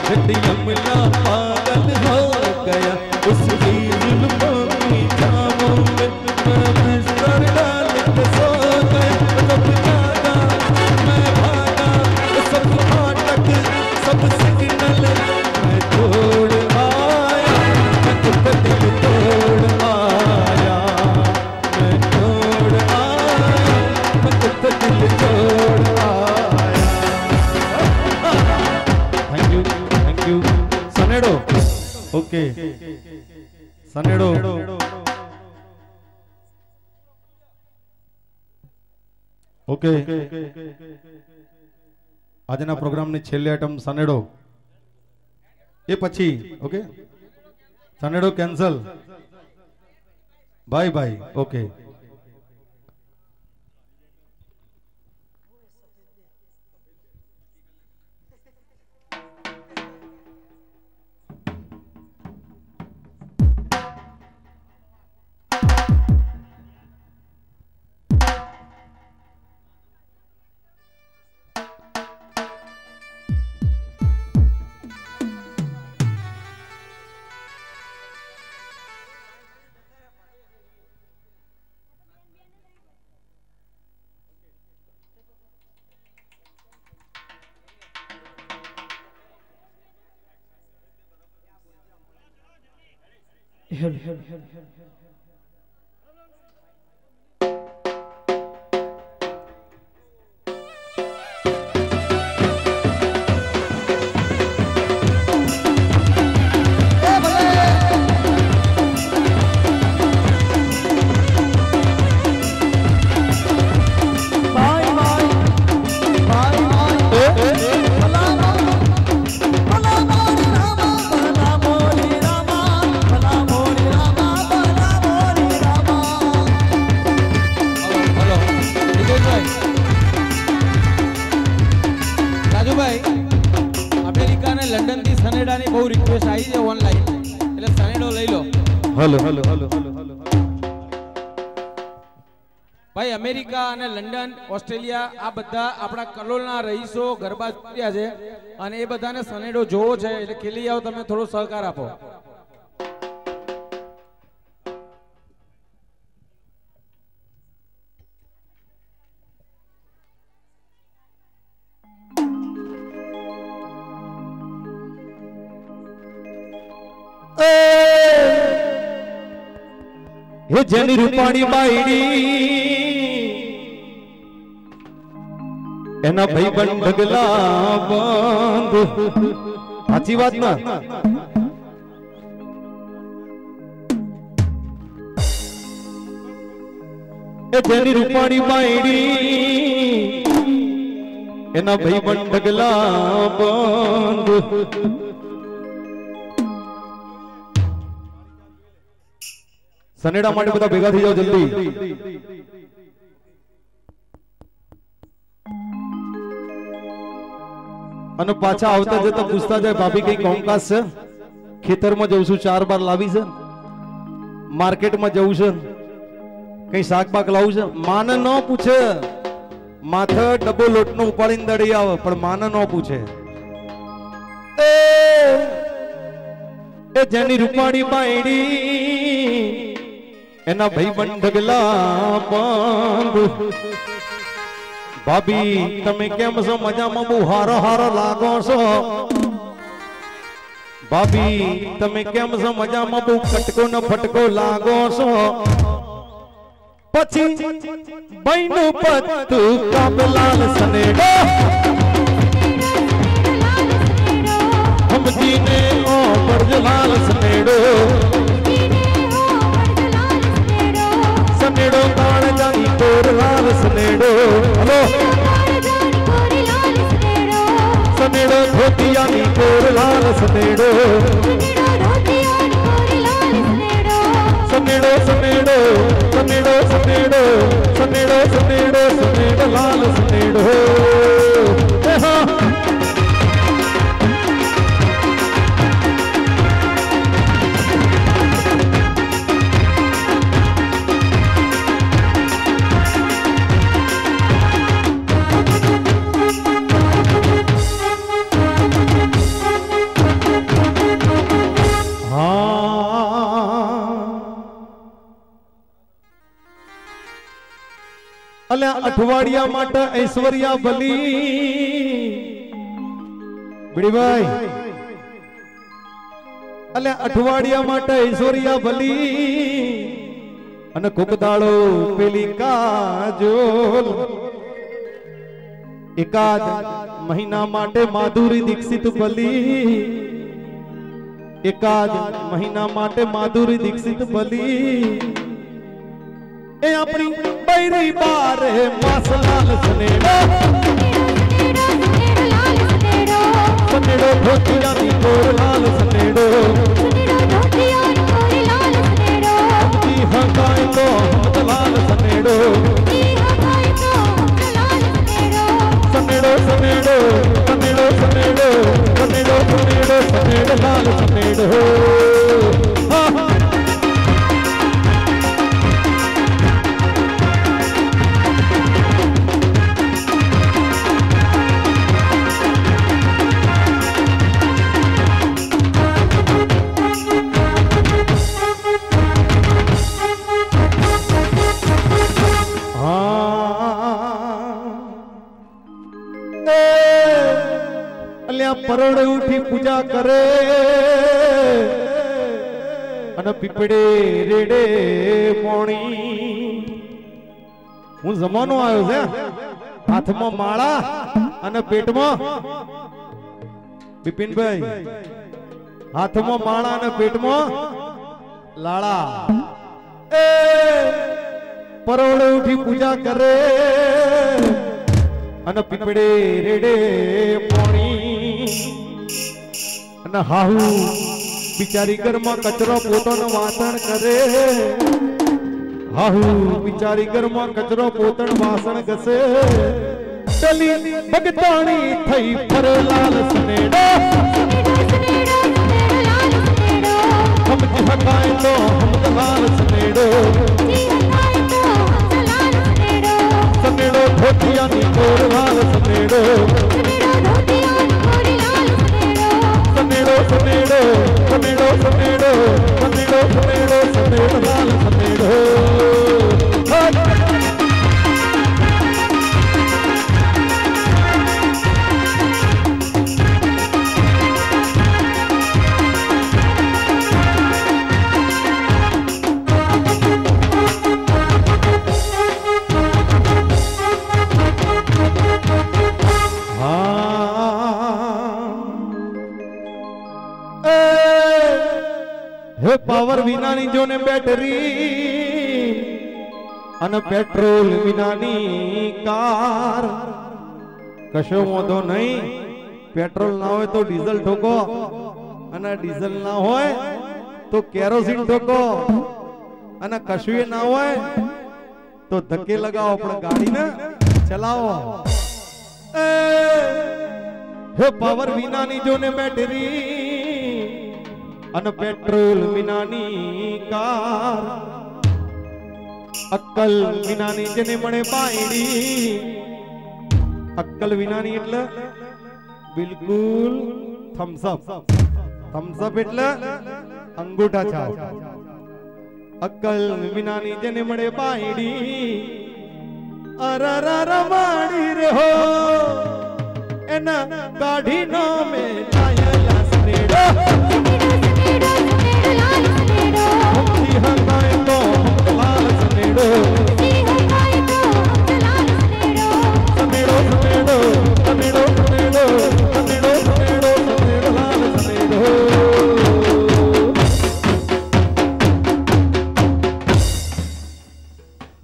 झट यमला पागल हो गया उसकी जुल्फों की छावों में मैं बिस्तर डाल के सो गया जब जागा मैं भागा सब फाटक सब सिग्नल मैं तोड़ आया मैं तो दिल तोड़ आया मैं तोड़ आया मैं तो दिल तोड़ आया। Thank you Sanedo. Okay Sanedo okay આજના પ્રોગ્રામની છેલ્લી આઈટમ સનેડો એ પછી okay Sanedo cancel bye bye okay ભાઈ અમેરિકા અને લંડન ઓસ્ટ્રેલિયા આ બધા આપણા કલોલના રહીશો ગરબા જોયા છે અને એ બધાને સનેડો જોવો છે એટલે ખેલી આવો તમે થોડો સહકાર આપો। हे जेनी रूपाणी बाईडी एना भाई बन ढगला बंद साची बात ना ए जेनी रूपाणी बाईडी एना भाई बन ढगला बंद सनेडा માટે બધા ભેગા થઈ જાઓ જલ્દી। અને પાછા આવતા જતા પૂછતા જાય ભાભી કઈ કોમકાજ છે ખેતરમાં જઉં છું 4 બાર લાવી છે માર્કેટમાં જઉં છે કઈ શાક બાક લાવું છે માને ન પૂછે માથે ડબ્બો લોટનો ઉપાડીને દડી આવે પણ માને ન પૂછે। એ જેની રૂપાણી બાયડી एना भाई बन ढगला बंद भाभी तमे केम सो मजा में बहू हारो हारो लागो सो भाभी तमे केम सो मजा में बहू कटको न फटको लागो सो पछी बैनु पत्तू काबलाल सनेडो हम जीने ओ बरजलाल सनेडो सनेडो ताण जानी कोर लाल सनेडो हेलो सनेडो धोतिया नी कोर लाल सनेडो सनेडो सनेडो सनेडो सनेडो सनेडो सनेडो सनेडो लाल सनेडो અલ્યા અઠવાડિયા માટે ઐશ્વર્યા બલી બીડીભાઈ અલ્યા અઠવાડિયા માટે ઐશ્વર્યા બલી અને કુકદાળો પેલી કાજોલ એકાદ મહિના માટે માધુરી દીક્ષિત બલી એકાદ મહિના માટે માધુરી દીક્ષિત બલી એ આપણી બૈરી બારે માસલાલ સનેડો સનેડો ધોતિયાની ગોરલાલ સનેડો જી હકાય તો હમદલાલ સનેડો સનેડો સનેડો સનેડો સનેડો સનેડો સનેડો સનેડો લાલ સનેડો પરોડે ઉઠી પૂજા કરે અને પીપળે રેડે મોણી હું જમાનો આવ્યો છે હાથમાં માળા અને પેટમાં બિપિનભાઈ હાથમાં માળા અને પેટમાં લાળા એ પરોડે ઉઠી પૂજા કરે અને પીપળે રેડે મોણી અને હાહુ બિચારી ઘરમાં કચરો પોતાનો વાસણ કરે હાહુ બિચારી ઘરમાં કચરો પોતાનો વાસણ ઘસે પેલી ભગતાણી થઈ ફરે લાલ સનેડો સમજી હકાય તો હમદલાલ સનેડો સનેડો ધોતિયાની ગોરલાલ સનેડો સનેડો સનેડો સનેડો સનેડો સનેડો સનેડો સનેડો લાલ સનેડો હે પાવર વિનાની જોને બેટરી અને પેટ્રોલ વિનાની કાર કશો વાંધો નહીં પેટ્રોલ ના હોય તો ડીઝલ ઠોકો અને ડીઝલ ના હોય તો કેરોસીન ઠોકો અને કશું ના હોય તો ધક્કે લગાવો પણ ગાડીને ચલાવો હે પાવર વિનાની જોને બેટરી અને પેટ્રોલ વિનાની કાર અક્કલ વિનાની જેને મળે બાયડી અક્કલ વિનાની એટલે બિલકુલ થમ્સઅપ એટલે અંગૂઠા છાપ અક્કલ વિનાની જેને મળે બાયડી અરર માડી રે હો એના કાઢી નો મે લાયલા સનેડો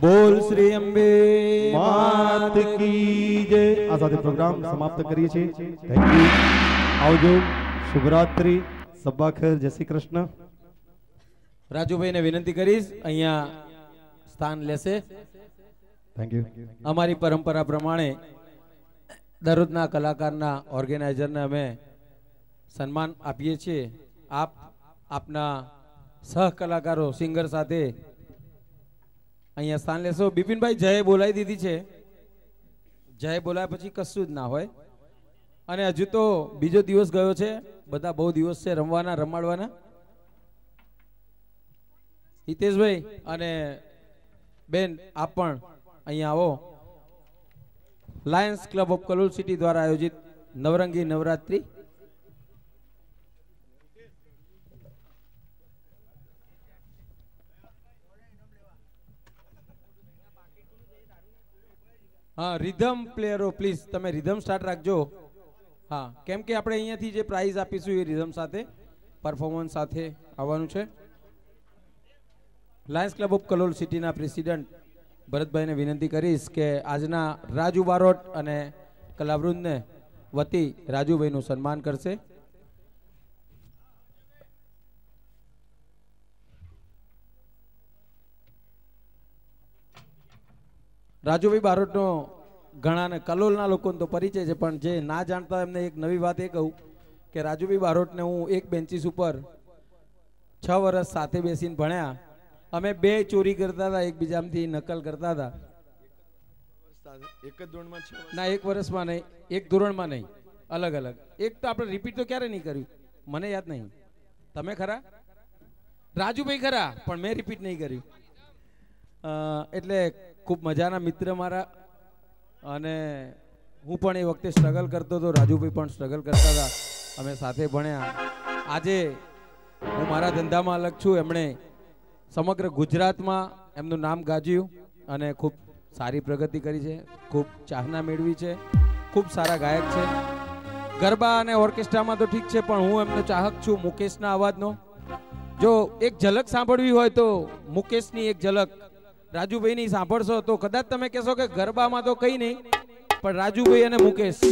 બોલ શ્રી અંબે માત કી જય આ સાથે પ્રોગ્રામ સમાપ્ત કરીએ છીએ થેન્ક યુ આવજો શુભરાત્રી સબ્બાખર જય શ્રી કૃષ્ણ રાજુભાઈને વિનંતી કરીશ અહીંયા સ્થાન લેશે થેન્ક યુ અમારી પરંપરા પ્રમાણે દરરોજના કલાકારના ઓર્ગેનાઇઝરને અમે સન્માન આપીએ છીએ આપના સહ કલાકારો સિંગર સાથે અહીંયા સ્થાન લેશો બિપિનભાઈ જય બોલાવી દીધી છે જય બોલાય પછી કશું જ ના હોય અને હજુ તો બીજો દિવસ ગયો છે બધા બહુ દિવસ છે રમવાના રમાડવાના હિતેશભાઈ અને બેન આપ પણ અહીંયા આવો Lions club of Kalol city દ્વારા આયોજિત નવરંગી નવરાત્રી हाँ रिधम प्लेयरो प्लीज तमे रिधम स्टार्ट राखजो हाँ केम के આપણે અહીંયાથી જે પ્રાઇઝ આપીશું એ रिधम સાથે પરફોર્મન્સ સાથે આવવાનું છે લાયન્સ ક્લબ ઓફ કલોલ સિટીના પ્રેસિડેન્ટ ભરતભાઈને વિનંતી કરીશ કે આજના રાજુ બારોટ અને કલાવૃંદને વતી રાજુભાઈનું સન્માન કરશે રાજુભાઈ બારોટનો ઘણાને કલોલના લોકોને તો પરિચય છે પણ જે ના જાણતા એમને એક નવી વાત એ કહું કે રાજુભાઈ બારોટને હું એક બેન્ચીસ ઉપર 6 વર્ષ સાથે બેસીને ભણ્યા અમે બે ચોરી કરતા હતા એકબીજામાંથી નકલ કરતા હતા એક જ ધોરણમાં ના એક વર્ષમાં નહીં એક ધોરણમાં નહીં અલગ અલગ એક તો આપણે રિપીટ તો ક્યારે નહીં કર્યું મને યાદ નહીં તમે ખરા રાજુભાઈ ખરા પણ મેં રિપીટ નહીં કર્યું એટલે ખૂબ મજાના મિત્ર મારા અને હું પણ એ વખતે સ્ટ્રગલ કરતો હતો રાજુભાઈ પણ સ્ટ્રગલ કરતા હતા અમે સાથે ભણ્યા આજે હું મારા ધંધામાં અલગ છું એમણે સમગ્ર ગુજરાતમાં એમનું નામ ગાજ્યું અને ખૂબ સારી પ્રગતિ કરી છે ખૂબ ચાહના મેળવી છે ખૂબ સારા ગાયક છે ગરબા અને ઓર્કેસ્ટ્રામાં તો ઠીક છે પણ હું એમનો ચાહક છું મુકેશના અવાજનો જો એક ઝલક સાંભળવી હોય તો મુકેશની એક ઝલક રાજુભાઈની સાંભળશો તો કદાચ તમે કહેશો કે ગરબામાં તો કઈ નહીં પણ રાજુભાઈ અને મુકેશ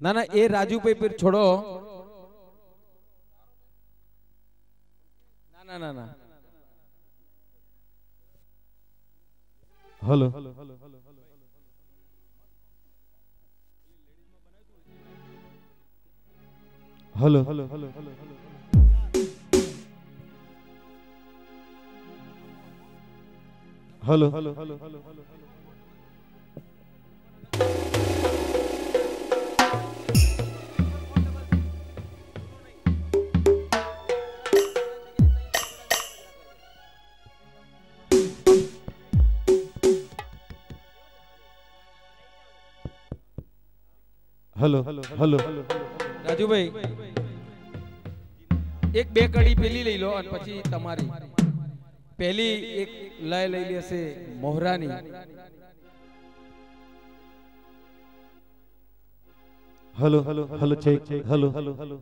ના ના એ રાજુભાઈ પર છોડો ના ના ના ના hello hello hello hello hello hello hello hello Rajubhai એક બે કડી પેલી લઈ લો અને પછી તમારી પહેલી એક લય લઈ લેશે મોહરાની hello hello hello check hello hello hello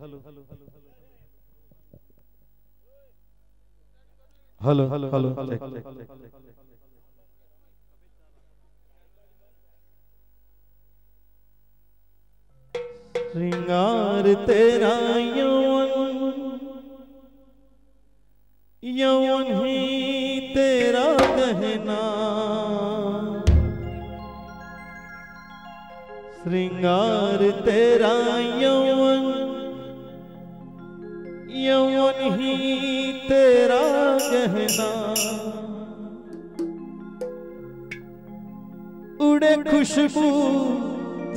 hello hello hello check श्रृंगार तेरा यौवन यौवन ही तेरा गहना श्रृंगार तेरा यौवन यौवन ही तेरा गहना उड़े खुशबू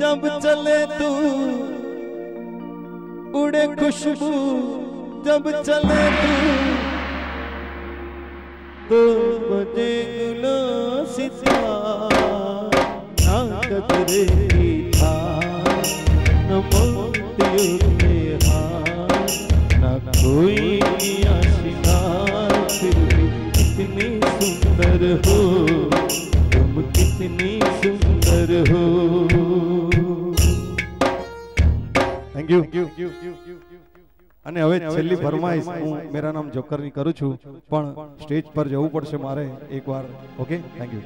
जब चले तू उड़े खुशबू जब चले तू तो बजे गुलो सितार ना कतरे की था न मोतियों के हार न कोई आशिना फिर भी कितनी सुंदर हो तुम कितनी सुंदर हो थैंक यू અને હવે છેલ્લી ફરમાઈશ હું મેરા નામ જોકર ની કરું છું પણ સ્ટેજ પર જવું પડશે મારે એકવાર ઓકે થેન્ક યુ